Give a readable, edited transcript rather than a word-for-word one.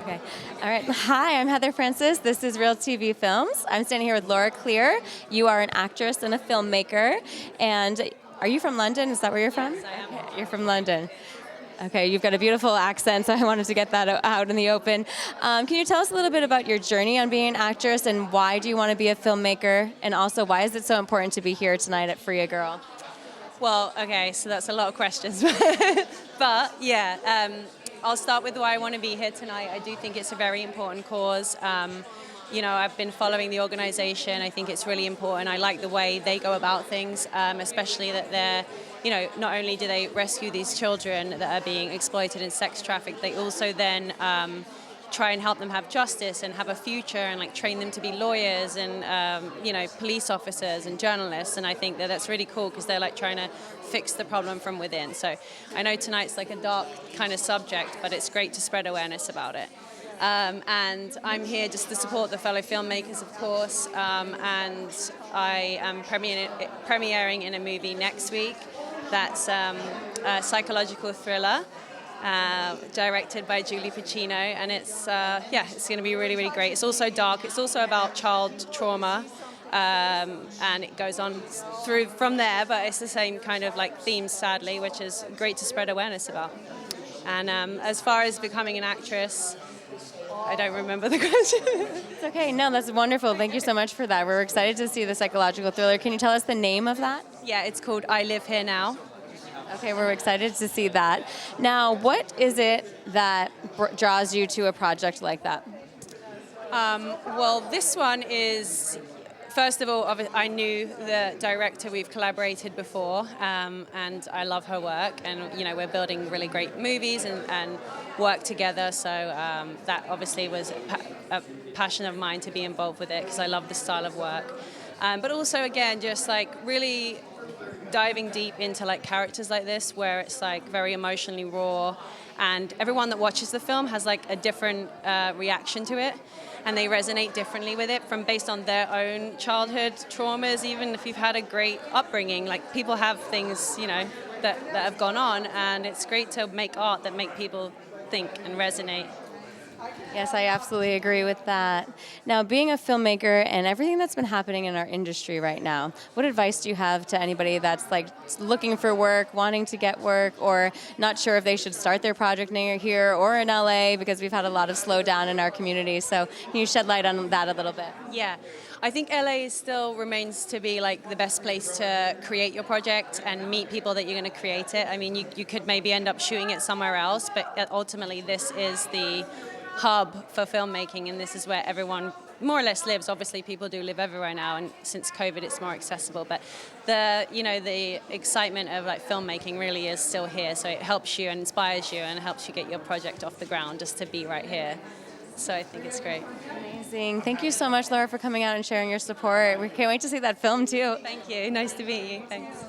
Okay. All right. Hi, I'm Heather Francis. This is Real TV Films. I'm standing here with Lara Clear. You are an actress and a filmmaker. And are you from London? Is that where you're from? Yes, I am. Okay, you're from London. Okay, you've got a beautiful accent, so I wanted to get that out in the open. Can you tell us a little bit about your journey on being an actress, and why do you want to be a filmmaker? And also, why is it so important to be here tonight at Free a Girl? Well, okay, so that's a lot of questions. But yeah, I'll start with why I want to be here tonight. I do think it's a very important cause. I've been following the organization. I think it's really important. I like the way they go about things, especially that they're, not only do they rescue these children that are being exploited and sex trafficked, they also then try and help them have justice and have a future and train them to be lawyers and police officers and journalists. And I think that that's really cool because they're trying to fix the problem from within. So I know tonight's a dark kind of subject, but it's great to spread awareness about it. And I'm here just to support the fellow filmmakers, of course, and I am premiering in a movie next week. That's a psychological thriller directed by Julie Pacino, and it's going to be really, really great. It's also dark. It's also about child trauma, and it goes on through from there, but it's the same kind of themes, sadly, which is great to spread awareness about. And as far as becoming an actress, I don't remember the question. It's okay. No, that's wonderful. Thank you so much for that. We're excited to see the psychological thriller. Can you tell us the name of that? Yeah, it's called I Live Here Now. Okay, we're excited to see that. Now, what is it that draws you to a project like that? Well, this one is, first of all, I knew the director. We've collaborated before, and I love her work. And, we're building really great movies and work together. So that obviously was a passion of mine to be involved with it because I love the style of work. But also, again, just really diving deep into characters like this where it's very emotionally raw, and everyone that watches the film has a different reaction to it, and they resonate differently with it based on their own childhood traumas. Even if you've had a great upbringing, people have things that have gone on, and it's great to make art that make people think and resonate. Yes, I absolutely agree with that. Now, being a filmmaker and everything that's been happening in our industry right now, what advice do you have to anybody that's looking for work, wanting to get work, or not sure if they should start their project near here or in LA, because we've had a lot of slowdown in our community? So can you shed light on that a little bit? Yeah. I think LA still remains to be the best place to create your project and meet people that you're going to create it. I mean, you could maybe end up shooting it somewhere else, but ultimately this is the hub for filmmaking, and this is where everyone more or less lives. Obviously, people do live everywhere now, and since COVID, it's more accessible. But the excitement of filmmaking really is still here. So it helps you and inspires you and helps you get your project off the ground just to be right here. So I think it's great. Amazing. Thank you so much, Lara, for coming out and sharing your support. We can't wait to see that film too. Thank you. Nice to meet you. Thanks.